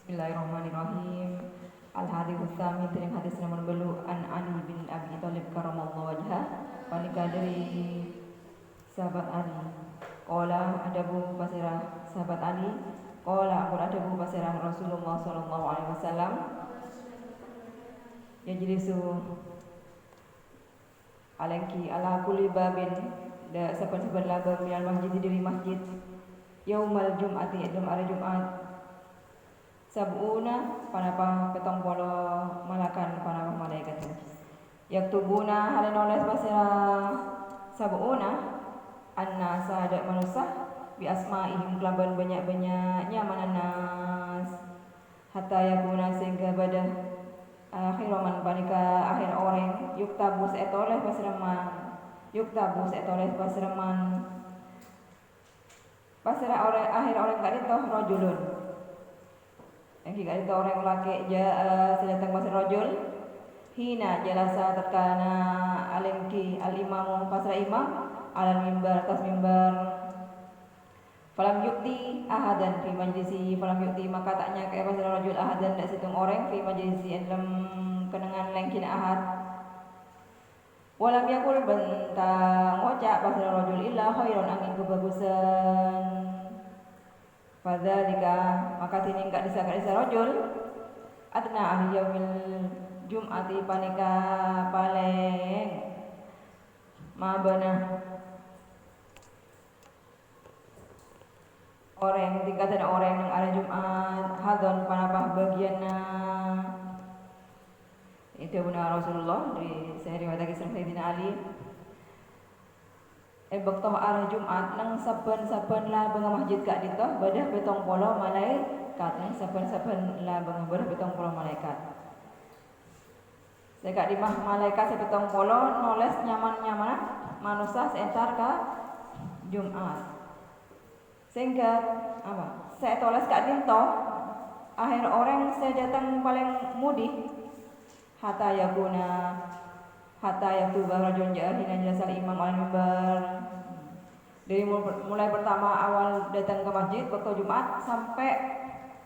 Bismillahirrahmanirrahim. Al-hadits tsami tering hadis nomor 10 an Ali bin Abi Thalib karamallahu wajhah. Panika dari sahabat Ali. Qala adabu pasirah sahabat Ali. Qala aku adabu pasirah Rasulullah sallallahu alaihi wasallam. Yajlisu alaki ala kulli babin da saban-saban laba minal masjid dari masjid. Yaumal jum'ati idam hari Jumat. Sab'una panapa petong polo malakan panapa malaikat yaktubuna halin oles pasira sab'una anna sahadat manusia bi asma'ihim kelaban banyak-banyaknya mananas hatta yakuna sehingga pada akhir roman panika akhir orang yuktabu seetoles pasiraman pasira orang akhir orang kali toh rojulun yang jika itu orang laki sedatang pasir rojul hina jalasa tatkana alimki al-imamu pasra imam alal mimbar atas mimbar falam yukti ahadan fi majlisi falam yukti maka taknya ke pasir rojul ahadan dak situng orang fi majlisi dalam kenangan lengkin ahad walam yakul bentang ngocak pasir rojul illa khairon angin kebagusan fadzalika maka tini enggak disangka rojul adna ahli yaumil jum'ati panika paling mabana orang tingkatan orang yang ada Jumat hadon panapah bagianna itu benar Rasulullah dari saya riwayat Sayyidina Ali bektoh arah Jumat nang saben-saben lah bengah masjid kak ditoh badah betong polo malaikat nang saben-saben lah bengah badah betong polo malaikat saya kak di mah malaikat sebetong polo noles nyaman-nyaman manusia seentar ka Jumat sehingga apa saya toles kak dinto akhir orang saya datang paling mudik hatta yaktuba rajulun jahina jelasal imam al-mimbar dari mulai pertama awal datang ke masjid waktu Jumat sampai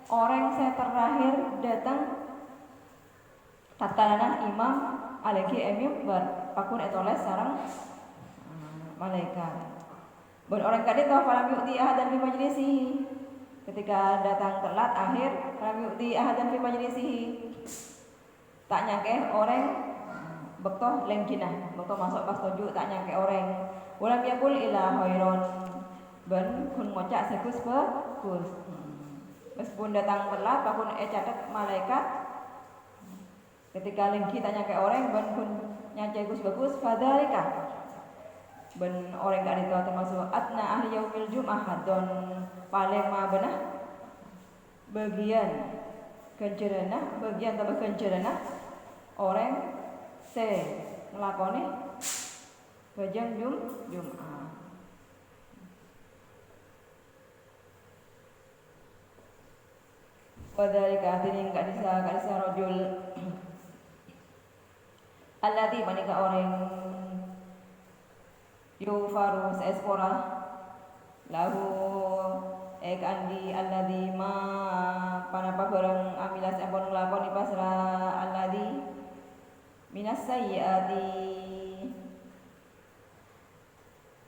orang saya terakhir datang tatkala imam alaihi mimbar pakun etoles sareng malaikat bon orang kadit falam yu'ti ahadan fi majlisihi ketika datang telat akhir falam yu'ti ahadan fi majlisihi tak nyangke orang bektoh lengkinah bektoh masuk pas tujuh tak nyangke orang walam yakul ila khairon ben kun ngocak sekus bagus meskipun datang telat pakun catat malaikat ketika lengki tak nyangke orang ben kun nyacai bagus fadzalika ben orang gak itu termasuk adna ahli yaumil jum'ah hadon paling mah benah bagian kencerana orang se ngelakoni bajang Jumat. Padahal katanya enggak bisa rojul. Alladhi manika orang yufaru seespora lahu andi alladhi ma panapa barang amilas empon ngelakoni pasra alladhi minas sayyiati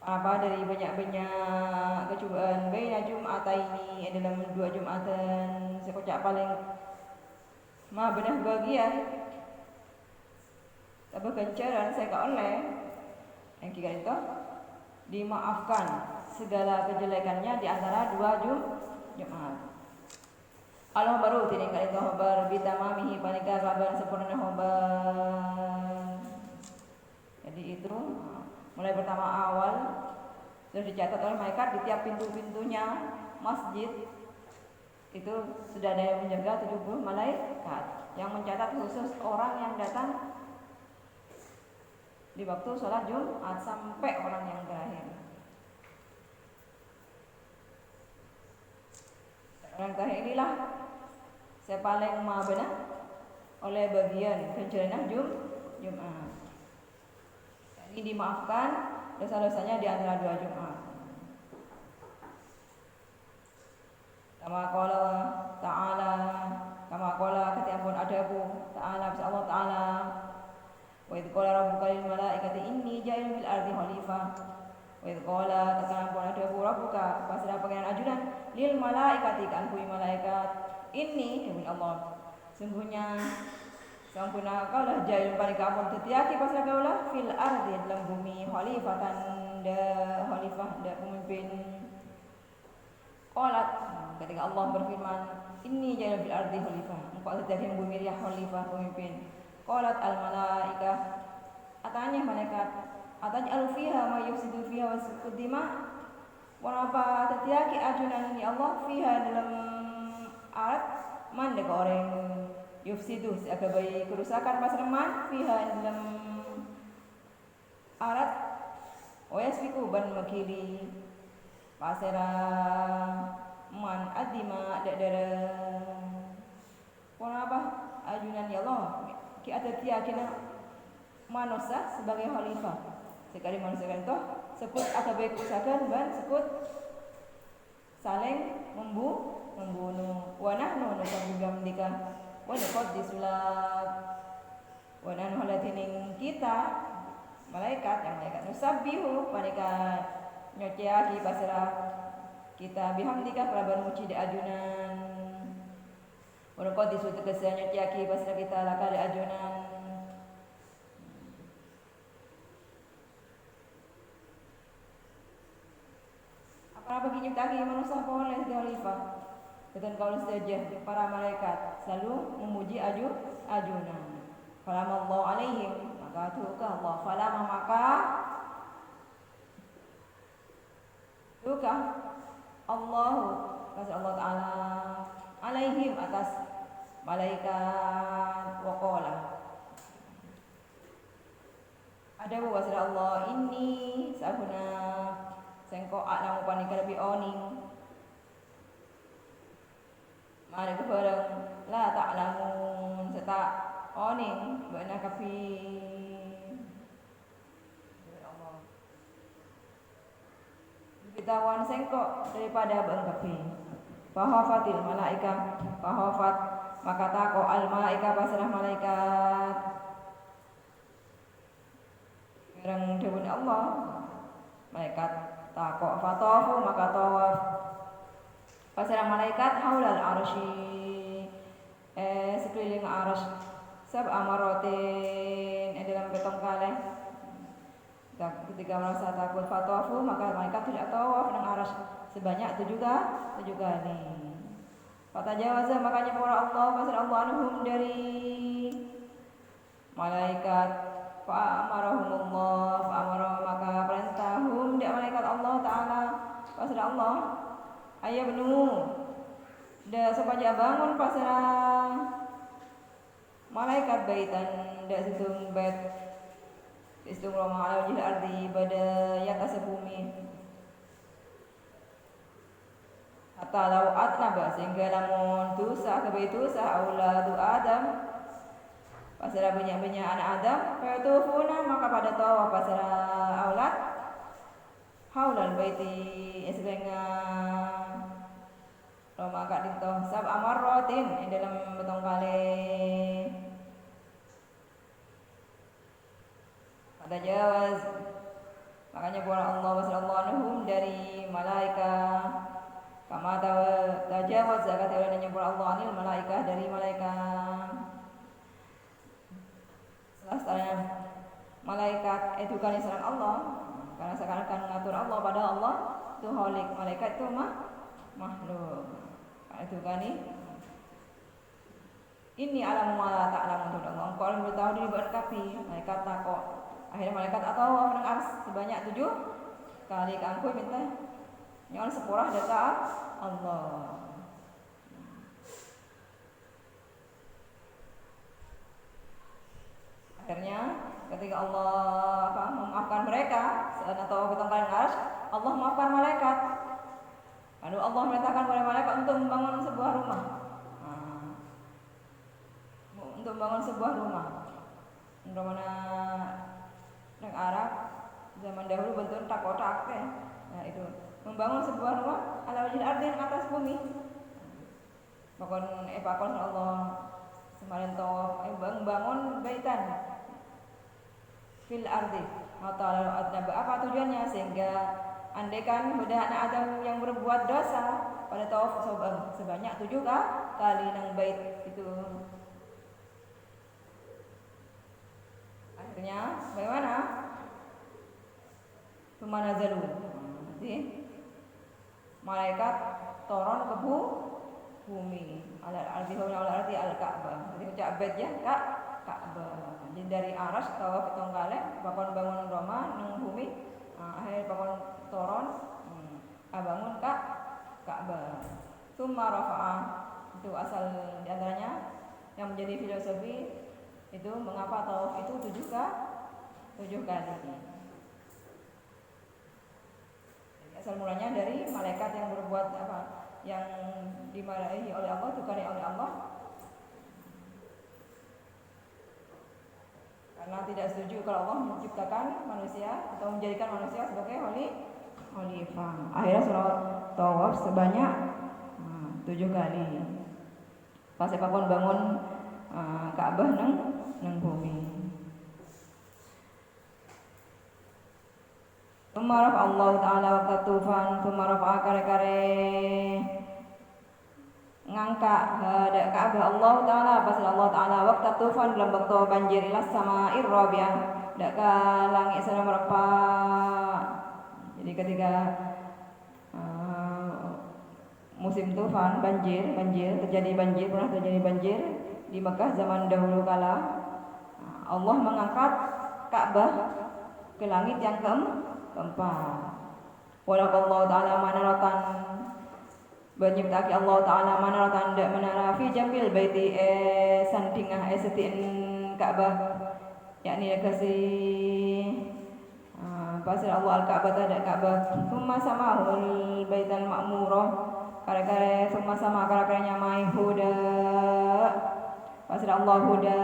apa dari banyak-banyak kecobaan baina Jum'ataini dalam dua Jumatan sekocak paling mah benar bagian tapi kencaran saya gak oleh yang kira itu dimaafkan segala kejelekannya di antara dua Jumat. Allah baru tini kali itu hobar bitamamihi panika kabar sempurna hobar. Jadi itu mulai pertama awal sudah dicatat oleh malaikat di tiap pintu-pintunya masjid itu sudah ada yang menjaga 70 malaikat yang mencatat khusus orang yang datang di waktu sholat Jumat sampai orang yang terakhir. Orang terakhir inilah saya paling maha benar oleh bagian kencerana Jumat. Ini dimaafkan dosa-dosanya di antara dua Jumat. Kama qala ta'ala qala rabbuka lil malaikati inni ja'ilun fil ardi khalifah. Wa idh qala takana pun ada rabbuka pasrah pangeran ajudan lil malaikati kan kui malaikat inni demi Allah sungguhnya sampuna kaulah ja'ilun paling kamu tetiaki pasrah kaulah fil ardi dalam bumi khalifatan da khalifah da pemimpin. Qalat ketika Allah berfirman inni ja'ilun fil ardi khalifah engkau tetiaki bumi dia khalifah pemimpin. Qalat al malaikah atanya malaikat ataj'alu fiha ma yufsidu fiha wa yasfiku dima wa apa tetiaki ajunan ya Allah fiha dalam arat man deka orang yufsidu sebagai kerusakan pasreman fiha dalam arat wa yasfiku ban makili pasera man adima dadara wa apa ajunan ya Allah ki atetiaki manusia sebagai khalifah sekali manusia kan toh sekut akabe kusakan ban sekut saling membunuh wa nahnu nusabbihu bihamdika wa nuqaddisu lak wa nahnu halatining kita malaikat yang malaikat nusabbihu malaikat nyoceaki pasrah kita bihamdika kalaban muji di ajunan wa nuqaddisu tegese nyoceaki pasrah kita laka di ajunan. Apa bagi nyiptaki manusia boleh jadi khalifah. Dan kalau saja para malaikat selalu memuji ajunan. Falamallahu alaihim maka tuka Allah falama maka tuka Allah kata Allah Taala alaihim atas malaikat waqala ada wasra Allah ini sabuna sengko aknamu panika lebih oning mana kebarang la ta'lamun serta oning bana kafi Allah ditawan sengko daripada bang kafi fahafatil malaika fahafat maka tako al malaika pasrah malaikat barang dawuh Allah malaikat takok fatafu maka tawaf pasrah malaikat haulal arsy sekeliling arsy sab amaratin dalam petong kali ketika merasa takut fatafu maka malaikat tidak tawaf nang arsy sebanyak 7 kali. Fatajawaza makanya para Allah pasrah Allah anhum dari malaikat fa'amarahumullah fa'amara maka perintahum dia malaikat Allah Ta'ala pasrah Allah ayah benu dah sepanjang bangun pasrah malaikat baitan dah situng bait situng rumah ala wajil ardi pada atas bumi hatta lau atnaba sehingga namun dosa kebait dosa auladu Adam pasrah banyak-banyak anak Adam fayatufuna maka pada tawaf pasrah aulad haulal baiti eslenga Roma kak dinto sab amarrotin dalam betong kali pada jawaz makanya para Allah wasallallahu anhum dari malaikat kama tajawaz zakat olehnya para Allah anil malaikat dari malaikat setelahnya malaikat itu kan serang Allah karena seakan-akan mengatur Allah pada Allah itu khalik malaikat itu makhluk itu kan ini alam mala ta'lamu untuk Allah engkau lebih tahu diri berkapi malaikat takok akhirnya malaikat atau orang ars sebanyak 7 kali kangku minta nyon sepurah data Allah. Akhirnya ketika Allah memaafkan mereka atau betong kalian arsy Allah memaafkan malaikat. Lalu Allah merintahkan kepada malaikat untuk membangun sebuah rumah. Untuk membangun sebuah rumah. Mana nang Arab zaman dahulu bentuknya kotak ya. Nah itu membangun sebuah rumah ala wajhil ardi yang atas bumi. Pakon pakon Allah semarin tawaf bangun baitan. fil ardi atau adnaba. Apa tujuannya? Sehingga andaikan sudah anak Adam yang berbuat dosa pada tawaf sebanyak 7 kali nang bait itu, akhirnya bagaimana? Sumanazalu. Nanti malaikat turun ke bumi. Al-arti al-Ka'bah. Jadi ucap bait ya, Ka'bah. Jadi dari aras tawaf itong kali bakon bangun Roma nang bumi. Akhir bakon turun bangun Ka'bah. Summa rafa'ah. Itu asal diantaranya yang menjadi filosofi itu mengapa tawaf itu 7 kali. Asal mulanya dari malaikat yang berbuat apa, yang dimarahi oleh Allah, dikari oleh Allah karena tidak setuju kalau Allah menciptakan manusia atau menjadikan manusia sebagai khalifah. Akhirnya sholat tawaf sebanyak 7 kali. Pas pun bangun Ka'bah nang bumi. Tumaraf Allah Ta'ala waktu tufan, tumaraf kare-kare ngangkat hadap Ka'bah Allah Ta'ala pasal Allah Ta'ala waktu tufan dalam waktu banjir ilas sama irrabiah dak ke langit sana merapa. Jadi ketika musim tufan banjir terjadi banjir, pernah terjadi banjir di Mekah zaman dahulu kala, Allah mengangkat Ka'bah ke langit yang keempat. Walaqallahu ta'ala manaratan, menciptaki Allah Ta'ala manaratan dak menara fi jambil baiti sandingah setin Ka'bah, yakni kasih pasal Allah al-Ka'bah dak Ka'bah. Summa samahul baital ma'murah, kare-kare summa sama kare-kare nyamai huda pasal Allah huda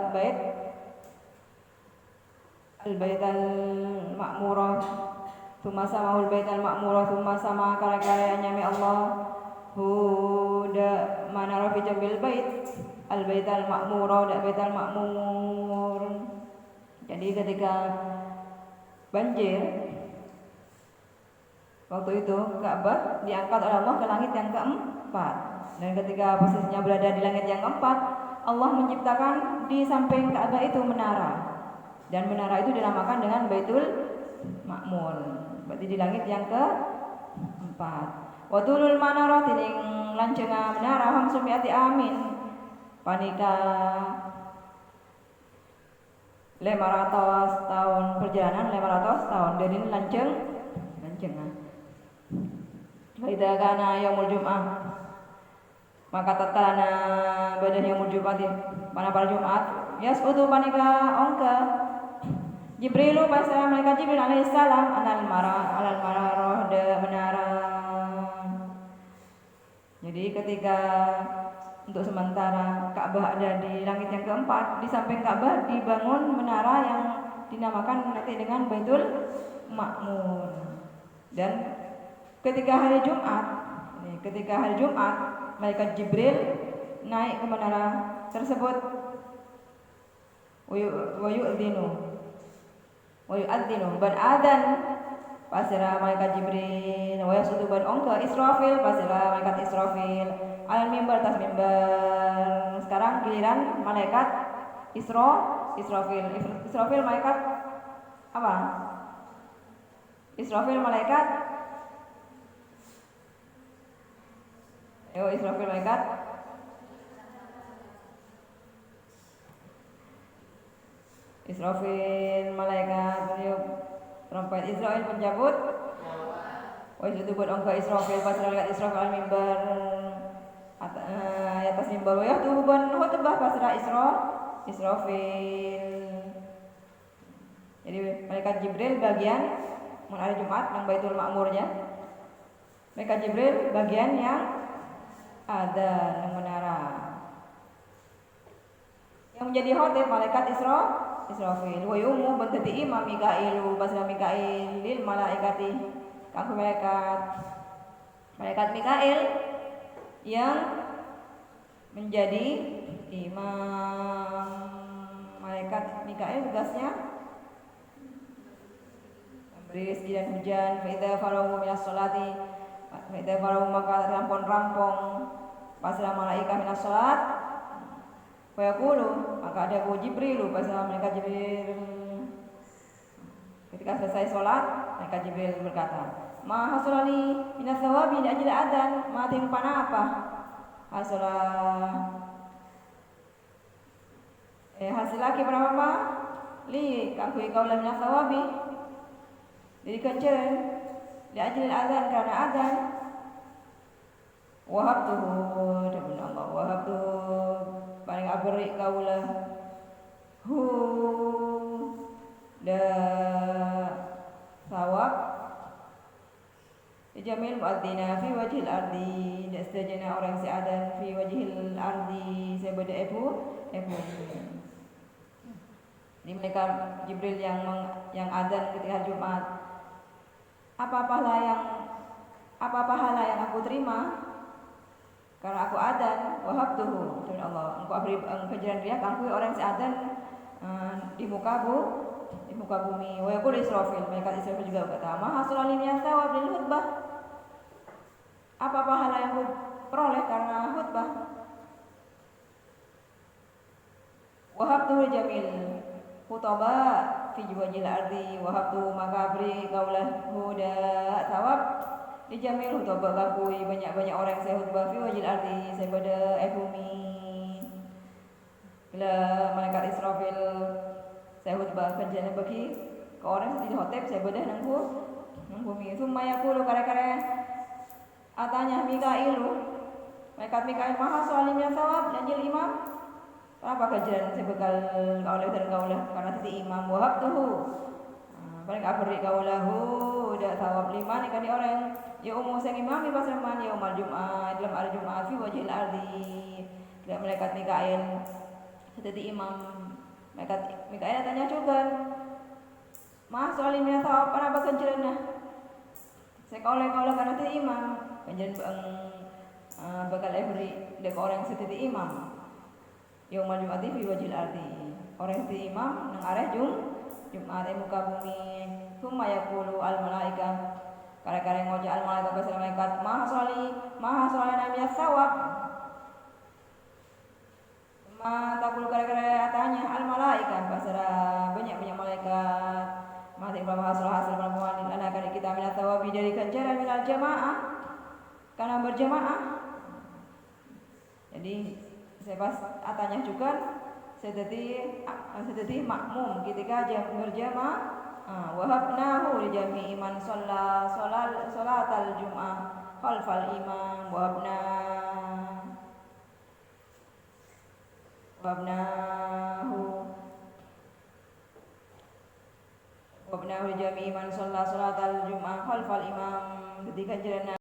bait al-baital ma'murah. Summa samahul baital ma'murah, summa sama kare-kare nyamai Allah huda manara fi jambil bait al-baital ma'murah dak baital ma'mur. Jadi ketika banjir waktu itu Ka'bah diangkat oleh Allah ke langit yang keempat. Dan ketika posisinya berada di langit yang keempat, Allah menciptakan di samping Ka'bah itu menara. Dan menara itu dinamakan dengan Baitul Ma'mur. Berarti di langit yang keempat. Wa tulul manara tining lancenga menara hamsumiati amin. Panika 500 tahun perjalanan, 500 tahun dari lanceng. Faida kana yaumul jum'ah, maka tatkala pada yaumul jum'ah pada Jumat yasqutu panika ongka Jibrilu pasal malaikat Jibril alaihi salam alal marah de menara. Jadi ketika untuk sementara Ka'bah ada di langit yang keempat, di samping Ka'bah dibangun menara yang dinamakan nanti dengan Baitul Ma'mur. Dan ketika hari Jumat, malaikat Jibril naik ke menara tersebut. Wa yu'adzinu ban adzan pasira malaikat Jibril, wa yasudu ban ongka Israfil pasira malaikat Israfil alal mimbar tas mimbar. Sekarang giliran malaikat Israfil malaikat apa? Israfil malaikat Israfil malaikat trompet Israfil pencabut. Wa itu buat ongka Israfil pas malaikat Israfil al mimbar atas mimbar ya tuh ban khutbah pas Israfil. Jadi malaikat Jibril bagian hari Jumat yang Baitul Ma'murnya. Malaikat Jibril bagian yang ada yang menara. Yang menjadi khotib malaikat Israfil. Wa yumu bantati imam Mikailu basra Mikail lil malaikati. Kanggo malaikat Mikail yang menjadi imam. Malaikat Mikail tugasnya beri rezeki dan hujan. Fa idza farahu minas sholati, fa idza farahu maka rampung pasrah malaikat minas sholat. Fa yaqulu maka ada Jibril pasrah malaikat Jibril. Ketika selesai sholat, malaikat Jibril berkata, ma hasulali minas thawabi li ajli adzan, ma timpana apa? Hasil lagi berapa? Li kangkui kaulah minas thawabi. Jadi kecil li ajli adzan karena adzan. Wahabtuhu demi Allah, wahabtuhu paling abri kaulah hu da sawab jamil muadzina fi wajhil ardi, dan setajana orang si adan fi wajhil ardi sebeda ebu. Ini mereka Jibril yang adan ketika Jumat. Apa pahala yang aku terima karena aku adan? Wahabtuhu demi Allah, engkau beri kejaran riak aku orang si adan di muka bumi. Wa yaqul Israfil, malaikat Israfil juga berkata, ma hasulali min thawab lil khutbah. Apa pahala yang aku peroleh karena khutbah? Wahabtu jamil khutbah fi wajhil ardi, wahabtu maka beri kaulah huda thawab di jamil khutbah kakui banyak orang saya khutbah fi wajhil ardi sebeda bumi. Bila malaikat Israfil saya khutbah kerjanya bagi ke orang di hotep saya bedah nang bumi. Summa yaqulu kare-kare atanya Mikailu, malaikat Mikail maha soalim yang sawab dan jil imam. Apa kerjaan saya bekal kaulah dan kaulah karena tadi imam. Wahabtuhu paling abri kaulahu dak sawab lima nih kan orang ya umum sang imam pas zaman yaumal Jumat dalam hari Jumat fi wajhil ardi. Dan malaikat Mikail tadi imam. Malaikat Mikail tanya juga, mah soalin yang sawab apa kerjaan? Saya kaulah karena tadi imam. Panjen bakal beri dek orang setiti imam. Yang maju ati fi wajil arti. Orang setiti imam nang areh Jumat muka bumi. Summa yaqulu al malaika. Kare-kare ngojo al malaika basal malaikat maha soli namanya sawab. Ma takul kare-kare atanya al malaika basara banyak malaikat. Mati hasil perempuan lana kan kita minat tawabi dari ganjaran minal jamaah karena berjamaah. Jadi saya pas atanya juga saya jadi makmum ketika berjamaah. Wahabnahu li jami'i man salatal jum'ah khalfal imam. Wabnahu li jami'i man salatal jum'ah khalfal imam ketika jalan